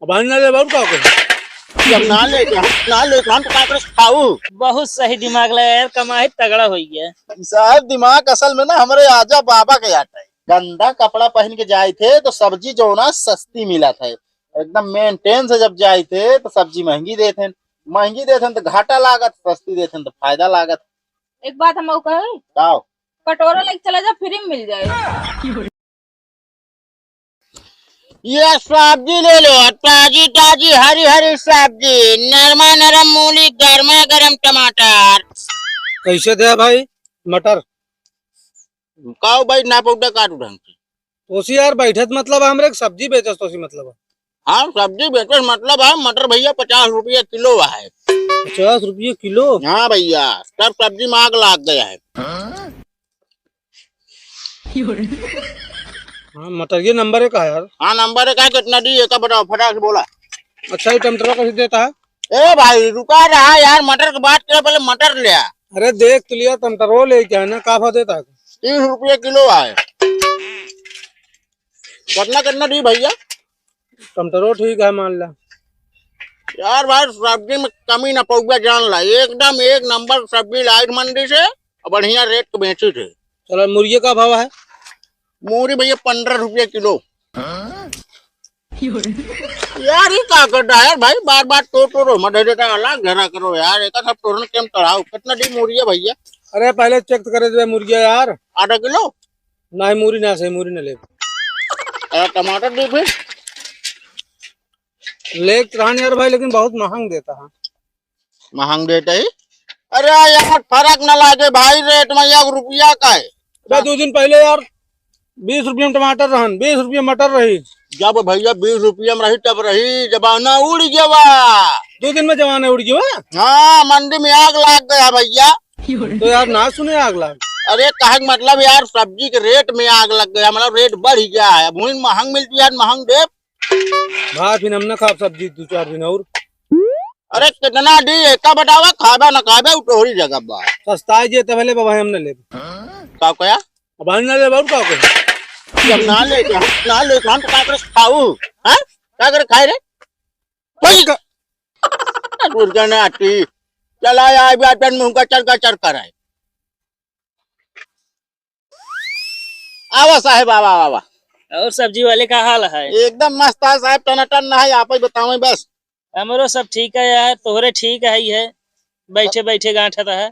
अब ना ले बाबू का जब ना ले हम तो का खाऊ। बहुत सही दिमाग लगा यार, कमाई तगड़ा हो गया। साहब दिमाग असल में ना हमारे आजा बाबा के आता है। गंदा कपड़ा पहन के जाए थे तो सब्जी जो ना सस्ती मिला था, एकदम मेंटेन से जब जाए थे तो सब्जी महंगी देते तो घाटा लागत, सस्ती देते तो फायदा लागत। एक बात हम कहे, कटोरा लेके चला जा, फ्री में मिल जाए। ये सब्जी ले लो, ताजी ताजी हरी हरी सब्जी, नरमा नरम मूली, गर्मा गर्म टमाटर। कैसे दे भाई मटर? काओ भाई ना पौधा काटू ढंग से तोसी यार बैठत मतलब हमरे सब्जी बेचस तोसी मतलब। हाँ सब्जी बेचो मतलब है। मटर भैया 50 रुपये किलो है। 50 रुपये किलो? हाँ भैया, सब सब्जी में आग लाग गया है। हाँ मटर ये नंबर एक है यार। हाँ नंबर एक है। कितना दी एक बताओ फटाक से बोला। अच्छा ये टमाटर कैसे देता है? ए भाई रुका रहा यार, मटर की बात करे पहले मटर ले आ। अरे देख तो लिया, टमाटर ले क्या है ना, काफा देता है 30 रुपये किलो है। कितना दी भैया? टमाटर ठीक है मान ला। यार भाई सब्जी में कमी न पौगा जान ला, एकदम एक नंबर सब्जी लाई मंडी से, बढ़िया रेट को बेची थे। चलो मुर्गे का भाव है? मूरी भैया 15 रुपये किलो। यार ये क्या कर रहा है यार भाई, बार बार तो मत देता अलग घरा करो यार, एक सब तोड़ने केम तड़ाओ। कितना दी मूरी है भैया? अरे पहले चेक करे दे मुर्गिया यार। आधा किलो? नहीं मूरी ना सही, मूरी न ले। टमाटर दी फिर ले यार भाई, लेकिन बहुत महंग देता है। महंग देता है? अरे यार फर्क न लागे भाई, रेट में 1 रुपया का है। 2 दिन पहले यार 20 रुपये में टमाटर रहन, 20 रुपये मटर रही। जब भैया 20 रुपये में रही तब रही, जमाना उड़ गया। 2 दिन में जमाना उड़ गया। हाँ मंडी में आग लाग गया भैया। तो यार ना सुने आग लाग। अरे कहे मतलब यार सब्जी के रेट में आग लग गया, मतलब रेट बढ़ गया है। भून महंग मिलती है, महंग दे भाई फिर हम न खा सब्जी 2-4 दिन और। अरे कितना दी एक बतावा, खाबा न खाबा उटोरी जगह बा। सस्ता है जे तबले बाबा हम न ले। का कया? अब न ले बाबू का जब ना ले हम तो का खाऊ। हां क्या करे खाए रे कोई का मुर्गा ना आती। चला यार बैठन मुंह का चल कर है। आवा साहब आवा। और सब्जी वाले का हाल है? एकदम मस्त है साहब, टनाटन ना है। आप ही बताओ बस। हमरो सब ठीक है यार, तोहरे ठीक है बैठे बैठे गांठत है।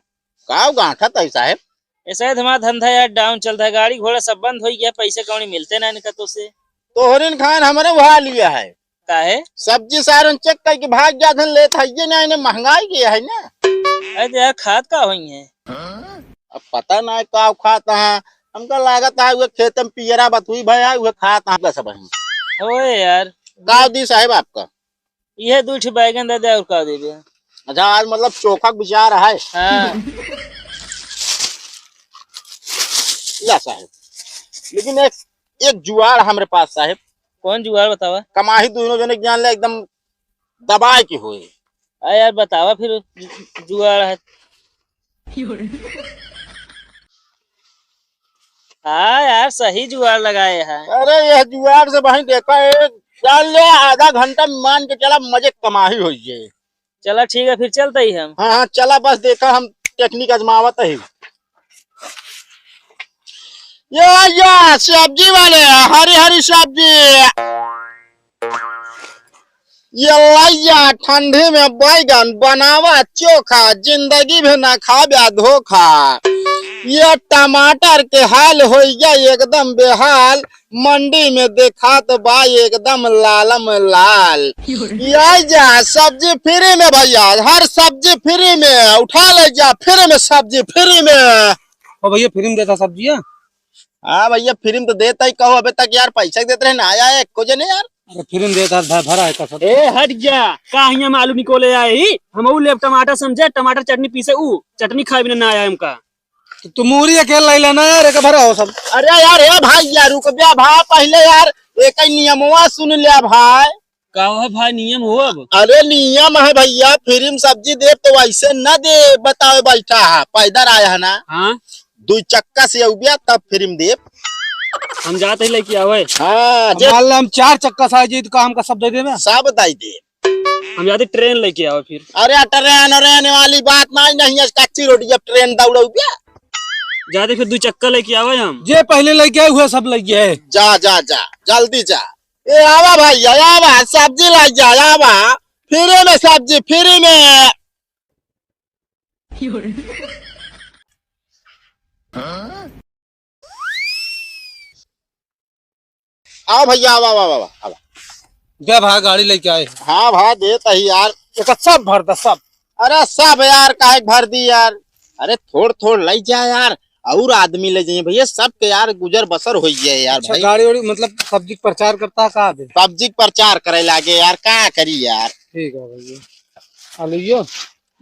का गांठत है साहब? ऐसा है हमारा धंधा यार डाउन चलता है, गाड़ी घोड़ा सब बंद हो गया, पैसे कौड़ी मिलते ना इनका तो से। तोहरिन खान हमारे वहा लिया है। का है? सब्जी सारन चेक करके भाग जाते ले था, ये ना इन्हें महंगाई किया है ना। अरे यार खाद का हुई है? अब पता ना का खाता है, हमको लागत है वो खेत में पियरा बतुई भैया वो खाता है सब। होए यार का दी साहब आपका? यह 2 बैगन दे दे और का दे दे। अच्छा आज मतलब चोखा विचार है। हाँ या साहब, लेकिन एक जुआड़ हमारे पास साहब। कौन जुगाड़ बतावा? कमाही दोनों जने ज्ञान ले एकदम दबाए की हुई। अरे यार बतावा फिर जुगाड़ है। हाँ यार सही जुगाड़ लगाए हैं। अरे यह जुआड़ से वही देखा है, चल ले आधा घंटा मान के चला मजे कमाही हो जाए। चला ठीक है फिर चलते ही हम। हाँ चला बस देखा हम टेक्निक आजमावत है। या सब्जी वाले हरी हरी सब्जी। ये लैया ठंडी में बैगन बनावा चोखा, जिंदगी में ना खाबा धोखा। ये टमाटर के हाल हो गया एकदम बेहाल, मंडी में देखा तो बा एकदम लालम लाल। जा सब्जी फ्री में भैया, हर सब्जी फ्री में, उठा ले जा फ्री में, सब्जी फ्री में। और भैया फ्री में देता सब्जी है? हाँ भैया फ्री में तो देता ही, कहो अबे तक यार पैसा देते रहे ना आया है को जने यार। अरे फ्री में देता भरा है सब। ए हट जा, का हिया में आलू निकोले आए ही हम ऊ लेब टमाटर समझे, टमाटर चटनी पीसे ऊ चटनी खाए बिना ना आया हमका। तो मूरी अकेला ले लेना यार, एक भरा हो सब। अरे यार हे भाई यार रुक जा भाई, पहले यार एक नियमवा सुन लिया भाई। का है भाई नियम हो? अब अरे नियम है भैया, फ्री में सब्जी दे तो वैसे न दे, बताओ बैठा है पैदल आया है ना। हाँ 2 चक्का से उबिया तब फ्री में दे। हम जाते ही लेके आवे। हाँ मान लो हम 4 चक्का साइज तो काम का सब दे देवे। सब बताई दे। हम जाते ट्रेन लेके आवे फिर। अरे ट्रेन रहने वाली बात नहीं है, कच्ची रोटी जब ट्रेन दौड़ो क्या। जाते फिर 2 चक्का लेके आवे हम। जे पहले लेके आए हुए सब लेके आए। जा जा जा जल्दी जा। ए आवा भाई आवा, सब्जी ला जा आवा, फ्री में सब्जी फ्री में। आओ भैया आवा आवा आवा आवा। क्या भाई गाड़ी लेके आए। हाँ भाई देता ही यार। एक सब भर दे सब। अरे सब यार काहे भर दी यार। अरे थोड़ थोड़ ले जा यार, और आदमी ले जाइए भैया, सबके यार गुजर बसर हो जाए यार। अच्छा, भाई गाड़ी वाड़ी मतलब सब्जी का प्रचार करता का दे। सब्जी का प्रचार करे लागे यार, क्या करी यार। ठीक है भैया आलू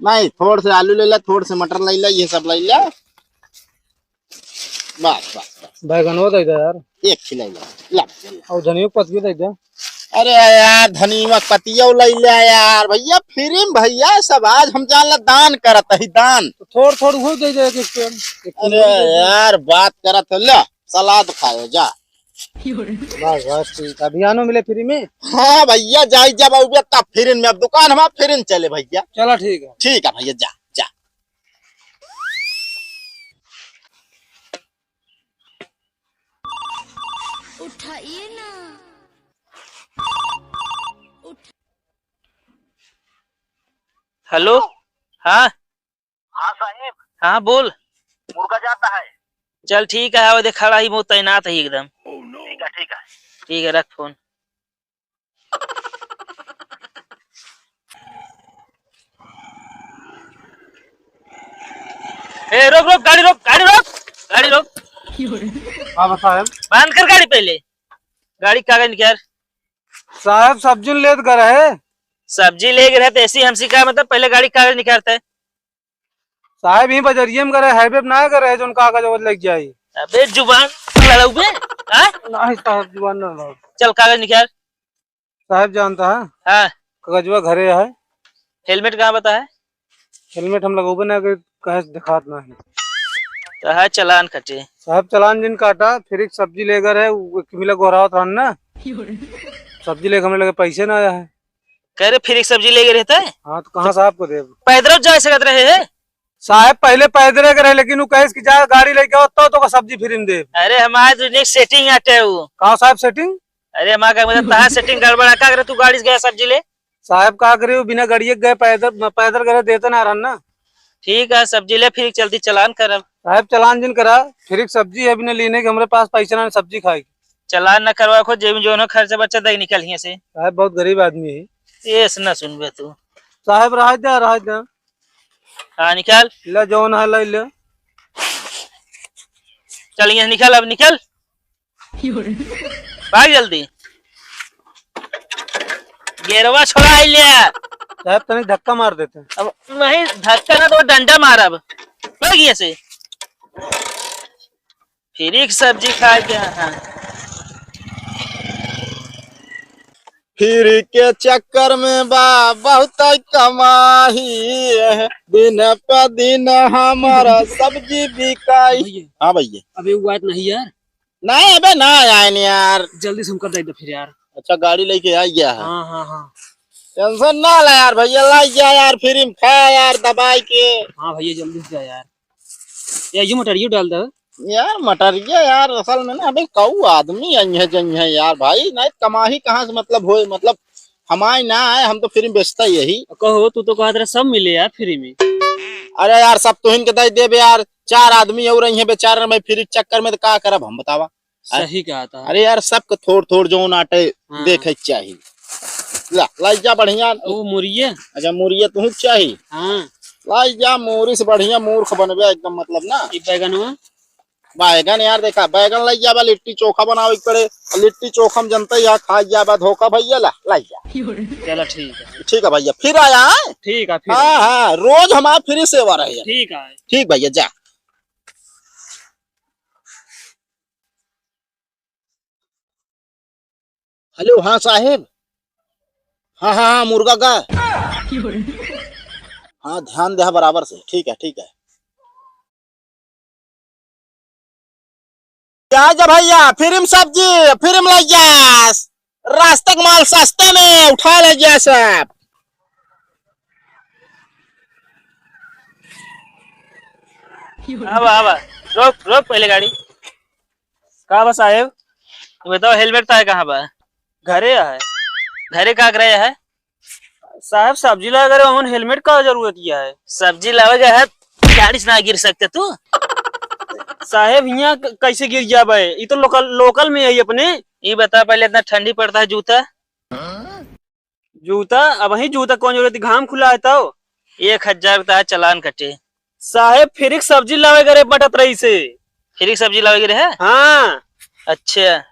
नहीं थोड़ से आलू ले ला, थोड़ से मटर ले ला, ये सब ले ला। बस बस बस बैगन हो दे दे यार। एक खिला ला। और धनिया पत्ती दे दे। अरे यार धनिया पतिया ले ला यार भैया, फ्री में भैया सब। आज हम जान ला दान करत ही दान। तो थोड़ थोड़ हो दे दे एक। अरे यार बात करत ला, सलाद खाओ जा। बस बस ठीक है, अभियानो मिले फ्री में। हाँ भैया जाई जब आऊगे तब फिर में, अब दुकान हमारा फिर चले भैया। चलो ठीक है। ठीक है भैया जा जा। उठाइए ना। हेलो। हाँ हाँ साहेब, हाँ बोल। मुर्गा जाता है। चल ठीक है, वो देख खड़ा ही वो तैनात है एकदम। ठीक है ठीक है। ठीक है रख फोन। ए रोक रोक गाड़ी रोक, गाड़ी रोक, गाड़ी रोक। हाँ साहब। बंद कर गाड़ी पहले। गाड़ी कागज निकाल। साहब सब्जी ले कर है। सब्जी ले गए तो ऐसी हमसी का मतलब, पहले गाड़ी कागज निकालता है। साहब ही बजरिये में करे, हाईवे ना करे जो कागज वो लग जाए। अबे जुबान लड़ाऊ बे। हाँ? नहीं साहब जुबान ना लड़ाओ। चल कागज निकाल। साहब जानता है हाँ कागजवा घरे है। हेलमेट कहाँ बता है? हेलमेट हम लगोबे ना कि कहे दिखात ना है। तो है चलान कटे। साहब चलान जिन काटा, फिर एक सब्जी लेकर है मिला गोरावत रहन ना। सब्जी लेकर हमें लगे पैसे ना आया है। कह रहे फिर एक सब्जी ले गए रहता है। हाँ तो कहाँ साहब को दे। पैदल जा सकत रहे है। साहब पहले पैदल करे, लेकिन वो कहे कि जा गाड़ी लेके आओ तो सब्जी फ्री में दे। अरे हमारे तो सेटिंग आते है वो। कहा साहब सेटिंग। अरे हमारा मतलब तहां सेटिंग गड़बड़ा का करे, तू गाड़ी से गया सब्जी ले। साहब कहा करे बिना गाड़ी गए पैदल करे देते ना रहन ना। ठीक है सब्जी ले, फिर जल्दी चलान करब। साहब चलान जिन करा, फिर एक सब्जी है बिना लेने के हमारे पास पैसा ना, सब्जी खाएगी। चलान न करवा खो, जेब में जो खर्चा बच्चा दे निकल हिया से। साहब बहुत गरीब आदमी है। ये न सुनबे तू। साहब रह जा। हाँ निकाल। ले जौन है ले ले। चल यहाँ निकल, अब निकल भाग जल्दी। गेरवा छोड़ा ले। साहब तनिक धक्का मार देते हैं। अब नहीं धक्का ना तो डंडा मारब। भाग यहाँ से। फिर एक सब्जी खा के। हाँ फिर के चक्कर में बा बहुत कमाही है, दिन पे दिन हमारा सब्जी बिकाई। हाँ भैया। अबे वो बात नहीं यार। नहीं अबे ना आए नहीं यार। जल्दी से हम कर दे फिर यार। अच्छा गाड़ी लेके आ गया है। हाँ हाँ हाँ। टेंशन ना ले यार भैया, ला जा यार, फ्री में खा यार दबाई के। हाँ भैया जल्दी से जा यार। ये मटर ये डाल दो यार मटरिया यार, असल में ना अबे कऊ आदमी है यार भाई, नहीं कमाही कहाँ से मतलब हो, मतलब हमारी ना है, हम तो फ्री में बेचता यही। कहो तू तो कहा सब मिले यार फ्री में। अरे यार सब तो इनके दे देबे यार, 4 आदमी और रही है बेचारे में, फ्री के चक्कर में तो क्या करब हम बतावा। सही कहा था। अरे यार सबको थोड़ थोड़ जो नाटे हाँ। देखे चाहिए। ला जा बढ़िया। वो मुर्गे। अच्छा मुर्गे तू चाहिए। हाँ ला जा, मोरी से बढ़िया मूर्ख बनबे एकदम, मतलब ना। बैगन बैगन यार देखा, बैगन लाई जाबा, लिट्टी चोखा बनावे पड़े, लिट्टी चोखा में जनता यहाँ खा जाबा धोखा भैया। लाई जा। चलो ठीक है। ठीक है भैया, फिर आया है। ठीक है फिर। हाँ हाँ रोज हमारा फ्री सेवा रहे। ठीक है। ठीक भैया जा। हेलो हाँ साहेब। हाँ हाँ हाँ मुर्गा का। हाँ ध्यान दे बराबर से। ठीक है ठीक है। जा भैया फिर सब्जी फिर ले जा रास्ते के माल सस्ते में उठा ले जा सब। आवा आवा, रोक रोक पहले गाड़ी। का बा साहेब? बताओ हेलमेट तो है कहाँ बा? घरे है घरे का रहे है? साहब, सब्जी लगा करे हमन हेलमेट का जरूरत किया है सब्जी लावेगा है, गाड़ी से ना गिर सकते तू। साहेब। यहाँ कैसे गिर जाबे? ये तो लोकल में है अपने। ये बता पहले, इतना ठंडी पड़ता है जूता? जूता अब वही जूता कौन जरूरत है? घाम खुला है तो 1000 का चालान कटे। साहेब फिर एक सब्जी लावे करे बटत रही से। फिर एक सब्जी लावेगी रहे? हाँ अच्छा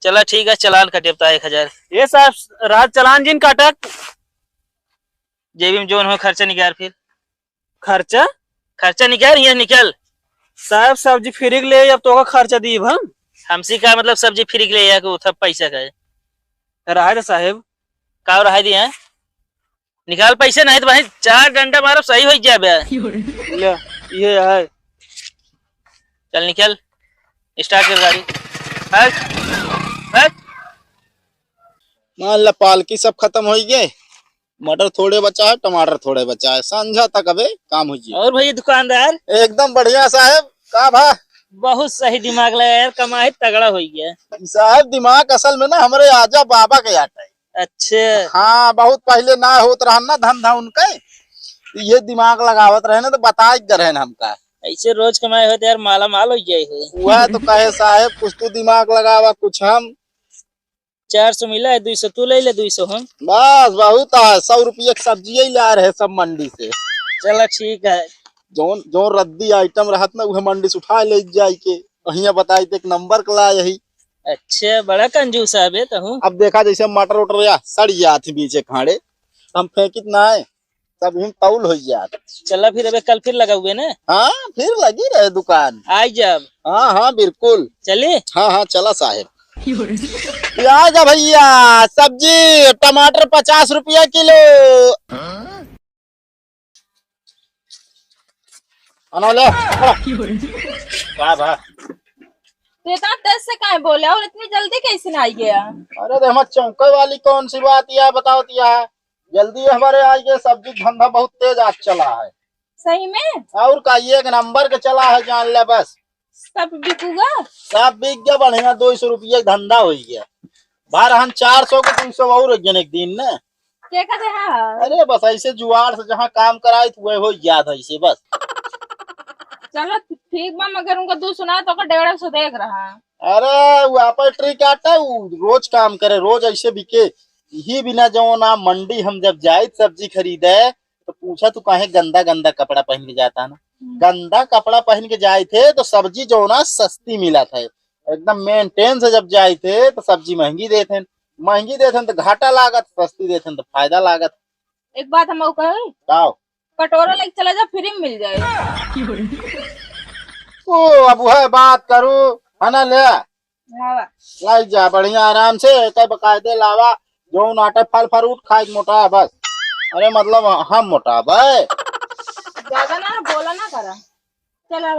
चला ठीक है, चालान कटे बता 1000। ये साहब रात चलान जिन काटक जेबी में जोन हो खर्चा निकाल, फिर खर्चा खर्चा निकाल, यहाँ निकल। साहब सब्जी फिर ले अब तो का खर्चा दी हम हमसे का मतलब सब्जी फ्री के लिए उठा पैसा का रहा था साहेब। का रहा दिया निकाल पैसे, नहीं तो भाई 4 डंडा मारो सही हो जाए। ले ये है, चल निकल, स्टार्ट कर गाड़ी। हट हट। मान ला पालकी सब खत्म हो गए, मटर थोड़े बचा है, टमाटर थोड़े बचा है, संझा तक अबे काम हो जाए। और भैया दुकानदार एकदम बढ़िया साहब। का भा बहुत सही दिमाग लगा यार, कमाई तगड़ा हो गया। साहब दिमाग असल में ना हमारे आजा बाबा के आटा है। अच्छा हाँ बहुत पहले ना होत रहा ना धंधा उनका, ये दिमाग लगावत रहे ना तो बता रहे ना हमका। ऐसे रोज कमाए होते यार, माला माल हो जाए हो। वह तो कहे साहब कुछ तू दिमाग लगावा कुछ हम। 400 मिला है, 200 तू ले ले, 200 हम। बस बहुत है, 100 रुपये की सब्जी ला रहे सब मंडी से। चलो ठीक है। जो रद्दी आइटम रहत ना वह मंडी से उठा ले जाए के अहिया बताई एक नंबर का ला यही। अच्छा बड़ा कंजूस है बे तो। अब देखा जैसे मटर उटर या सड़ जात बीचे खाड़े, हम फेंकित ना है तब हम तौल हो जात। चला फिर अबे कल फिर लगा हुए ना? हाँ फिर लगी रहे दुकान। आई जब। हाँ हाँ बिल्कुल चले। हाँ हाँ चला साहेब। प्याज है भैया, सब्जी टमाटर 50 रुपया किलो। अनौले क्या भा? तो इतना तेज से काहे बोले और इतनी जल्दी कैसे ना आई गया? अरे हम चौके वाली कौन सी बात यह बताओ दिया है, जल्दी हमारे आज के सब्जी धंधा बहुत तेज आज चला है। सही में? और का एक नंबर के चला है जान ले बस। सब बिकूगा? सब बिक गया, बढ़िया 200 रुपये धंधा हो गया। बार हम 400 को 300 और एक दिन न क्या कहते हैं? अरे बस ऐसे जुआर से जहाँ काम कराए हुए हो याद है ऐसे बस। चलो ठीक बा, मगर उनका 200 ना तो 150 देख रहा। अरे वो आप ट्रिक आता है, वो रोज काम करे रोज ऐसे बिके ही बिना। जो ना मंडी हम जब जाए सब्जी खरीदे तो पूछा तू काहे गंदा गंदा कपड़ा पहन के जाता ना। गंदा कपड़ा पहन के जाए थे तो सब्जी जो ना सस्ती मिला था, एकदम मेंटेन से जब जाए थे तो सब्जी महंगी देते, महंगी देते तो घाटा लागत, सस्ती देते तो फायदा लागत। एक बात हम कहे, कटोरा लेके चला जा फ्री में मिल जाए। ओ अब वह बात करू है ना, ले हाँ लाई जा बढ़िया आराम से बकायदे लावा। जो नाटे फल फ्रूट खाए मोटा है बस। अरे मतलब हम मोटा भाई ज्यादा ना बोला ना करा। चला